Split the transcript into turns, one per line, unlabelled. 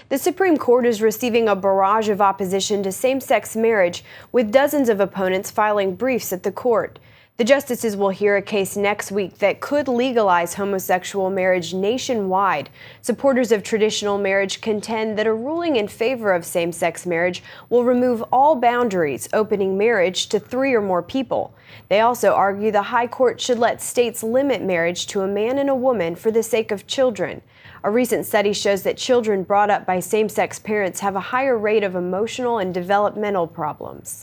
The Supreme Court is receiving a barrage of opposition to same-sex marriage, with dozens of opponents filing briefs at the court. The justices will hear a case next week that could legalize homosexual marriage nationwide. Supporters of traditional marriage contend that a ruling in favor of same-sex marriage will remove all boundaries, opening marriage to 3 or more people. They also argue the High Court should let states limit marriage to a man and a woman for the sake of children. A recent study shows that children brought up by same-sex parents have a higher rate of emotional and developmental problems.